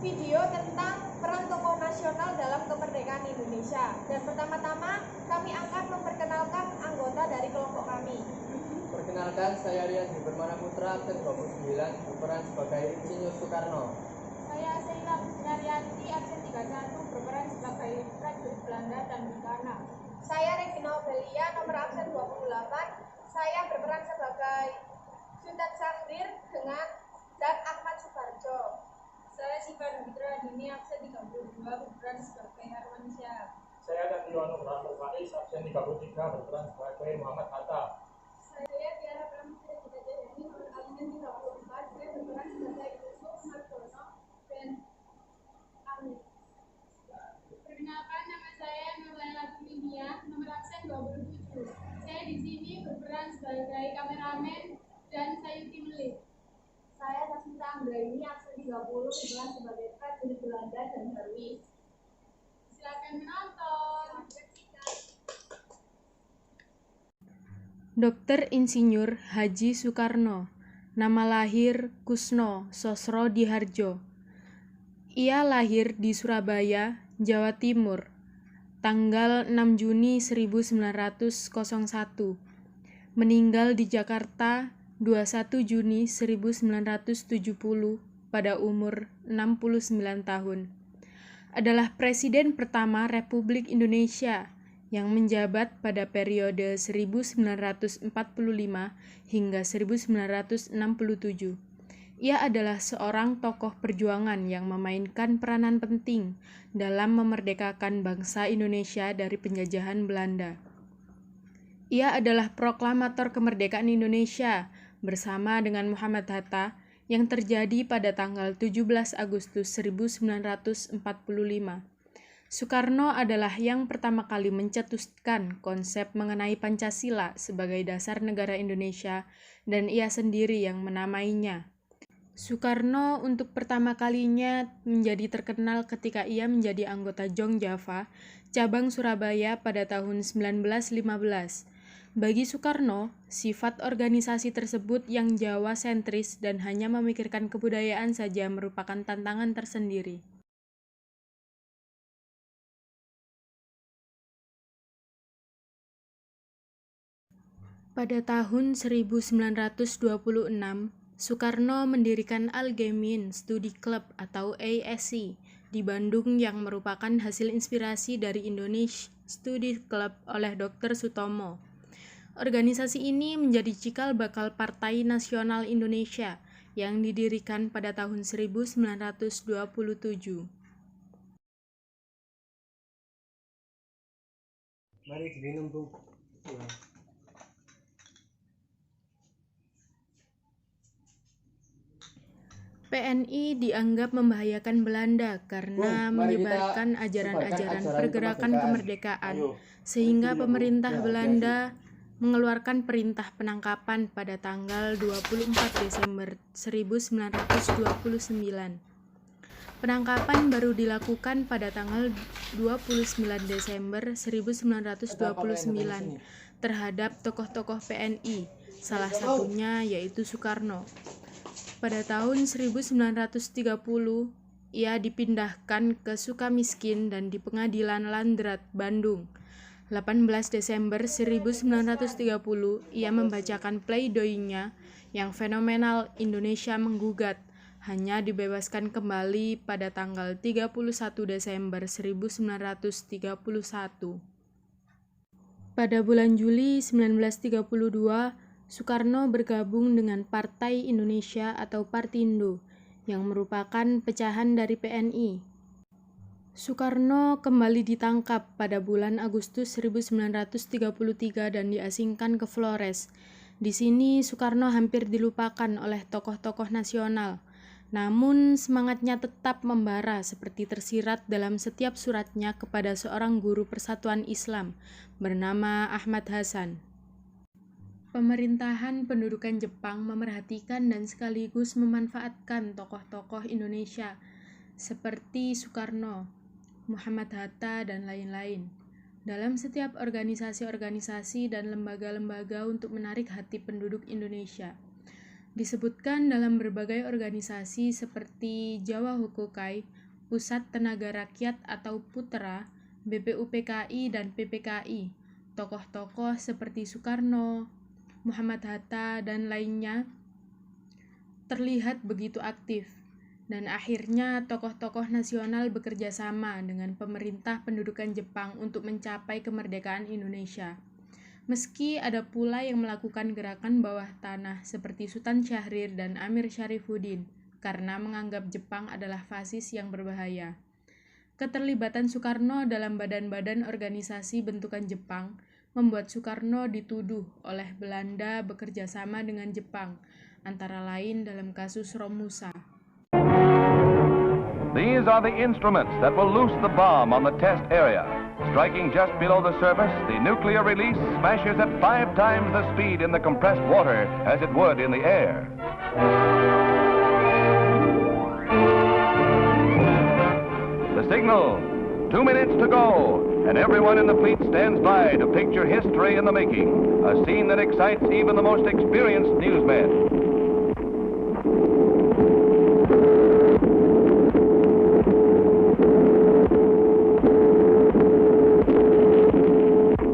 video tentang peran tokoh nasional dalam kemerdekaan Indonesia. Dan pertama-tama kami akan memperkenalkan anggota dari kelompok kami. Perkenalkan, saya Rian Bermana Putra, absen 29, berperan sebagai Insinyur Soekarno. Saya Sheila Naryanti, absen 31, berperan sebagai prajurit Belanda dan Bintana. Saya Regina Obelia, nomor absen 28. Saya berperan sebagai Sultan Syahrir dan Ahmad Subarjo. Saya Sivan Mitra Dini, absen 32, berperan sebagai Arwansyah. Saya Gantiwano Rahmat Faiz, absen 33, berperan sebagai Muhammad Hatta. Saya Tiara Prameswari Jayani, nomor absen 34, saya berperan sebagai Yusuf Margono dan Amin. Perkenalkan, nama saya Nurlaila Tuminia, nomor absen 27. Saya di sini berperan sebagai kameramen dan Sayuti Melih. Saya Sasmita Anggraini, absen 30, berperan sebagai prajurit Belanda dan Darwis. Silakan menonton. Dr. Insinyur Haji Soekarno, nama lahir Kusno Sosro Diharjo. Ia lahir di Surabaya, Jawa Timur, tanggal 6 Juni 1901. Meninggal di Jakarta 21 Juni 1970 pada umur 69 tahun. Adalah Presiden pertama Republik Indonesia yang menjabat pada periode 1945 hingga 1967. Ia adalah seorang tokoh perjuangan yang memainkan peranan penting dalam memerdekakan bangsa Indonesia dari penjajahan Belanda. Ia adalah proklamator kemerdekaan Indonesia bersama dengan Muhammad Hatta yang terjadi pada tanggal 17 Agustus 1945. Soekarno adalah yang pertama kali mencetuskan konsep mengenai Pancasila sebagai dasar negara Indonesia dan ia sendiri yang menamainya. Soekarno untuk pertama kalinya menjadi terkenal ketika ia menjadi anggota Jong Java, cabang Surabaya pada tahun 1915. Bagi Soekarno, sifat organisasi tersebut yang Jawa sentris dan hanya memikirkan kebudayaan saja merupakan tantangan tersendiri. Pada tahun 1926, Soekarno mendirikan Al-Gemin Study Club atau ASC di Bandung yang merupakan hasil inspirasi dari Indonesia Study Club oleh Dr. Sutomo. Organisasi ini menjadi cikal bakal Partai Nasional Indonesia yang didirikan pada tahun 1927. Mari diminum, Bu. Ya. PNI dianggap membahayakan Belanda karena menyebarkan ajaran-ajaran pergerakan kemerdekaan, sehingga pemerintah Belanda mengeluarkan perintah penangkapan pada tanggal 24 Desember 1929. Penangkapan baru dilakukan pada tanggal 29 Desember 1929 terhadap tokoh-tokoh PNI, salah satunya yaitu Soekarno. Pada tahun 1930, ia dipindahkan ke Sukamiskin dan di Pengadilan Landrat, Bandung. 18 Desember 1930, ia membacakan pleidoinya yang fenomenal Indonesia menggugat, hanya dibebaskan kembali pada tanggal 31 Desember 1931. Pada bulan Juli 1932, Soekarno bergabung dengan Partai Indonesia atau Partindo, yang merupakan pecahan dari PNI. Soekarno kembali ditangkap pada bulan Agustus 1933 dan diasingkan ke Flores. Di sini Soekarno hampir dilupakan oleh tokoh-tokoh nasional. Namun semangatnya tetap membara seperti tersirat dalam setiap suratnya kepada seorang guru persatuan Islam bernama Ahmad Hasan. Pemerintahan pendudukan Jepang memerhatikan dan sekaligus memanfaatkan tokoh-tokoh Indonesia seperti Soekarno, Muhammad Hatta, dan lain-lain dalam setiap organisasi-organisasi dan lembaga-lembaga untuk menarik hati penduduk Indonesia. Disebutkan dalam berbagai organisasi seperti Jawa Hokokai, Pusat Tenaga Rakyat atau PUTRA, BPUPKI dan PPKI. Tokoh-tokoh seperti Soekarno, Muhammad Hatta, dan lainnya terlihat begitu aktif. Dan akhirnya tokoh-tokoh nasional bekerja sama dengan pemerintah pendudukan Jepang untuk mencapai kemerdekaan Indonesia. Meski ada pula yang melakukan gerakan bawah tanah seperti Sultan Syahrir dan Amir Syarifuddin karena menganggap Jepang adalah fasis yang berbahaya. Keterlibatan Soekarno dalam badan-badan organisasi bentukan Jepang membuat Soekarno dituduh oleh Belanda bekerja sama dengan Jepang, antara lain dalam kasus Romusa. These are the instruments that will loose the bomb on the test area. Striking just below the surface, the nuclear release smashes at 5 times the speed in the compressed water as it would in the air. The signal, 2 minutes to go, and everyone in the fleet stands by to picture history in the making, a scene that excites even the most experienced newsmen.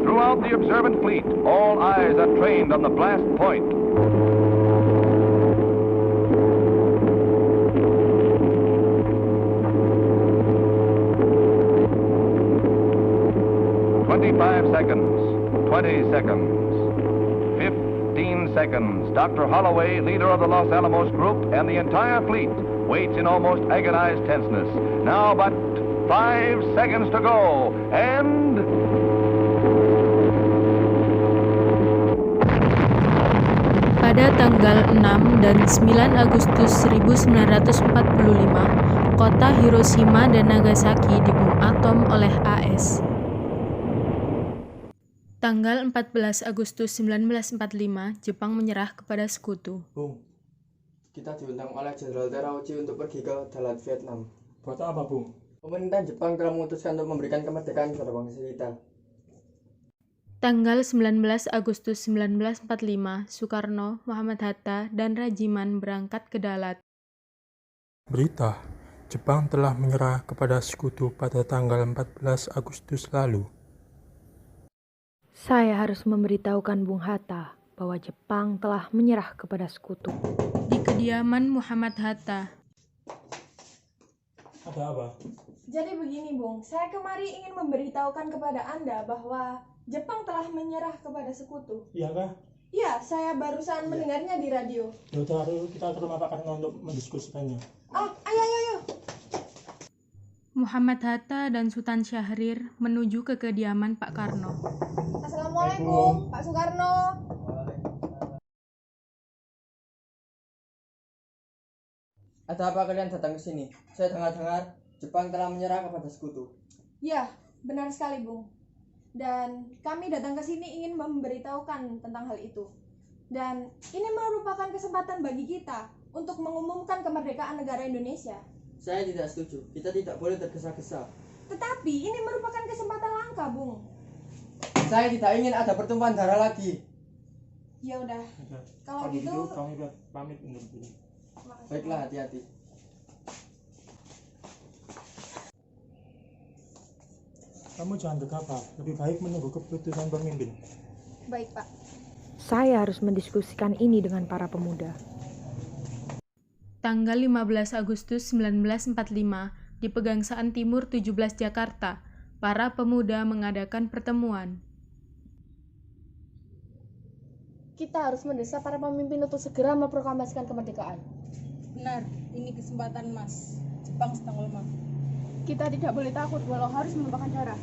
Throughout the observant fleet, all eyes are trained on the blast point. Seconds, 20 seconds, 15 seconds. Dr. Holloway, leader of the Los Alamos group, and the entire fleet waits in almost agonized tenseness. Now but 5 seconds to go, and... Pada tanggal 6 dan 9 Agustus 1945, kota Hiroshima dan Nagasaki dibom atom oleh AS. Tanggal 14 Agustus 1945, Jepang menyerah kepada sekutu. Bung, kita diundang oleh Jenderal Terauchi untuk pergi ke Dalat Vietnam. Buat apa, Bung? Pemerintah Jepang telah memutuskan untuk memberikan kemerdekaan kepada bangsa kita. Tanggal 19 Agustus 1945, Soekarno, Muhammad Hatta, dan Rajiman berangkat ke Dalat. Berita, Jepang telah menyerah kepada sekutu pada tanggal 14 Agustus lalu. Saya harus memberitahukan Bung Hatta bahwa Jepang telah menyerah kepada sekutu. Di kediaman Muhammad Hatta. Ada apa? Jadi begini Bung, saya kemari ingin memberitahukan kepada Anda bahwa Jepang telah menyerah kepada sekutu. Iya kah? Iya, saya barusan mendengarnya di radio. Ya udah, kita ke rumah Pak Karno untuk mendiskusikannya. Oh, ayo. Muhammad Hatta dan Sultan Syahrir menuju ke kediaman Pak Karno. Assalamualaikum, Pak Soekarno. Ada apa kalian datang ke sini? Saya dengar-dengar Jepang telah menyerah kepada sekutu. Ya, benar sekali Bung. Dan kami datang ke sini ingin memberitahukan tentang hal itu. Dan ini merupakan kesempatan bagi kita untuk mengumumkan kemerdekaan negara Indonesia. Saya tidak setuju. Kita tidak boleh tergesa-gesa. Tetapi ini merupakan kesempatan langka, Bung. Saya tidak ingin ada pertumpahan darah lagi. Ya udah. Kalau gitu gitu kami pamit undur diri. Baiklah, hati-hati. Kamu jangan gegabah. Lebih baik menunggu keputusan pemimpin. baik, Pak. Saya harus mendiskusikan ini dengan para pemuda. Tanggal 15 Agustus 1945, di Pegangsaan Timur 17 Jakarta, para pemuda mengadakan pertemuan. Kita harus mendesak para pemimpin untuk segera memproklamasikan kemerdekaan. Benar, ini kesempatan emas. Jepang sedang lemah. Kita tidak boleh takut walau harus menumpahkan darah.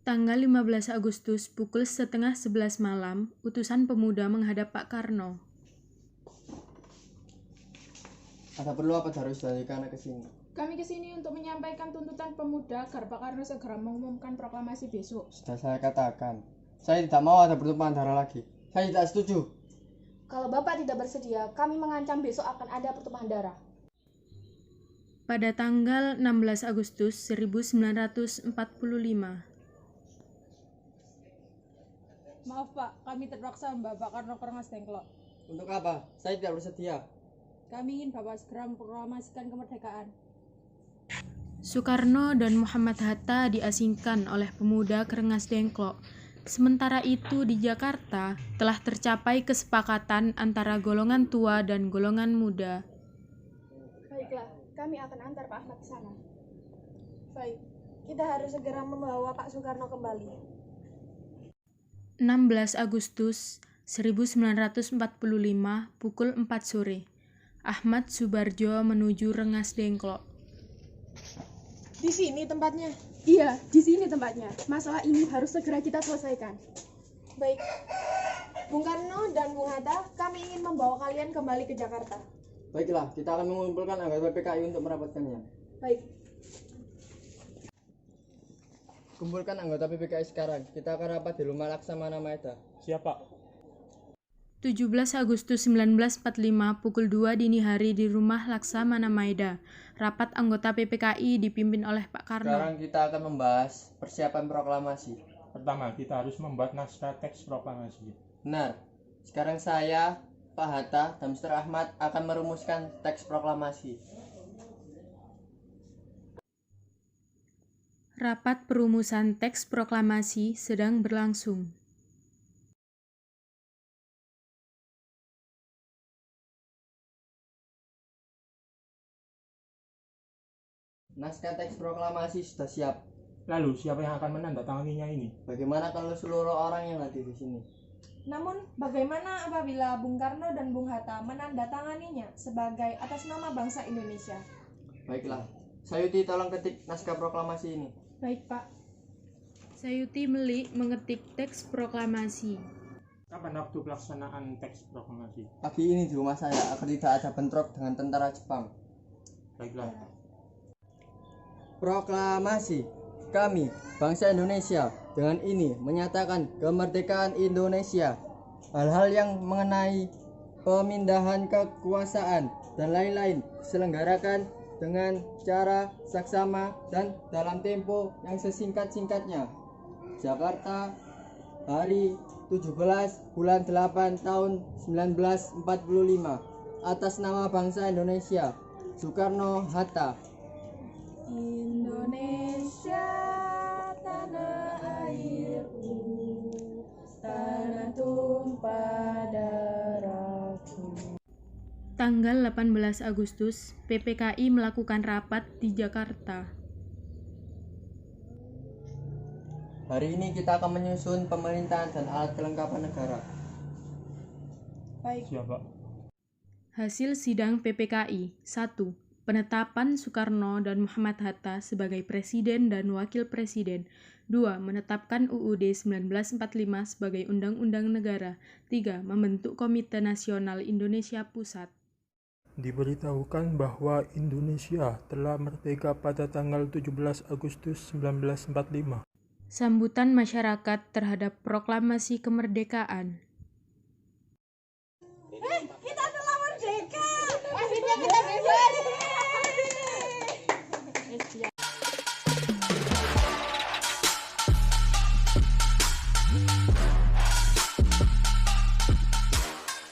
Tanggal 15 Agustus pukul 10:30 malam, utusan pemuda menghadap Pak Karno. Ada perlu apa harus dari karena kesini? Kami kesini untuk menyampaikan tuntutan pemuda agar Pak Karno segera mengumumkan proklamasi besok. Sudah saya katakan, saya tidak mau ada pertumpahan darah lagi. Saya tidak setuju. Kalau Bapak tidak bersedia, kami mengancam besok akan ada pertumpahan darah. Pada tanggal 16 Agustus 1945. Maaf Pak, kami terpaksa membawa Pak Karno ke Rengas Dengklok. Untuk apa? Saya tidak bersedia. Kami ingin Bapak segera memproklamasikan kemerdekaan. Soekarno dan Muhammad Hatta diasingkan oleh pemuda Kerengas Dengklok. Sementara itu di Jakarta telah tercapai kesepakatan antara golongan tua dan golongan muda. Baiklah, kami akan antar Pak Ahmad ke sana. Baik, kita harus segera membawa Pak Soekarno kembali. 16 Agustus 1945 pukul 4 sore. Ahmad Subarjo menuju Rengas Dengklok. Di sini tempatnya. Iya, di sini tempatnya. Masalah ini harus segera kita selesaikan. Baik. Bung Karno dan Bung Hatta, kami ingin membawa kalian kembali ke Jakarta. Baiklah, kita akan mengumpulkan anggota PPKI untuk merapatkannya. Baik. Kumpulkan anggota PPKI sekarang. Kita akan rapat di rumah Laksamana Maeda. Siapa? 17 Agustus 1945 pukul 2 dini hari di rumah Laksamana Maeda. Rapat anggota PPKI dipimpin oleh Pak Karno. Sekarang kita akan membahas persiapan proklamasi. Pertama, kita harus membuat naskah teks proklamasi. Benar. Sekarang saya, Pak Hatta, dan Mr. Ahmad akan merumuskan teks proklamasi. Rapat perumusan teks proklamasi sedang berlangsung. Naskah teks proklamasi sudah siap. Lalu, siapa yang akan menandatanganinya ini? Bagaimana kalau seluruh orang yang hadir di sini? Namun, bagaimana apabila Bung Karno dan Bung Hatta menandatanganinya sebagai atas nama bangsa Indonesia? Baiklah. Sayuti tolong ketik naskah proklamasi ini. Baik, Pak. Sayuti Melik mengetik teks proklamasi. Kapan waktu pelaksanaan teks proklamasi? Pagi ini di rumah saya agar tidak ada bentrok dengan tentara Jepang. Baiklah. Proklamasi. Kami, bangsa Indonesia, dengan ini menyatakan kemerdekaan Indonesia. Hal-hal yang mengenai pemindahan kekuasaan dan lain-lain diselenggarakan dengan cara saksama dan dalam tempo yang sesingkat-singkatnya. Jakarta, hari 17 bulan 8 tahun 1945. Atas nama bangsa Indonesia, Soekarno Hatta. Indonesia, tanah airku, tanah tumpah darahku. Tanggal 18 Agustus, PPKI melakukan rapat di Jakarta. Hari ini kita akan menyusun pemerintahan dan alat kelengkapan negara. Baik. Siapa? Hasil sidang PPKI. 1. Penetapan Soekarno dan Muhammad Hatta sebagai Presiden dan Wakil Presiden. 2. Menetapkan UUD 1945 sebagai Undang-Undang Negara. 3. Membentuk Komite Nasional Indonesia Pusat. Diberitahukan bahwa Indonesia telah merdeka pada tanggal 17 Agustus 1945. Sambutan masyarakat terhadap proklamasi kemerdekaan.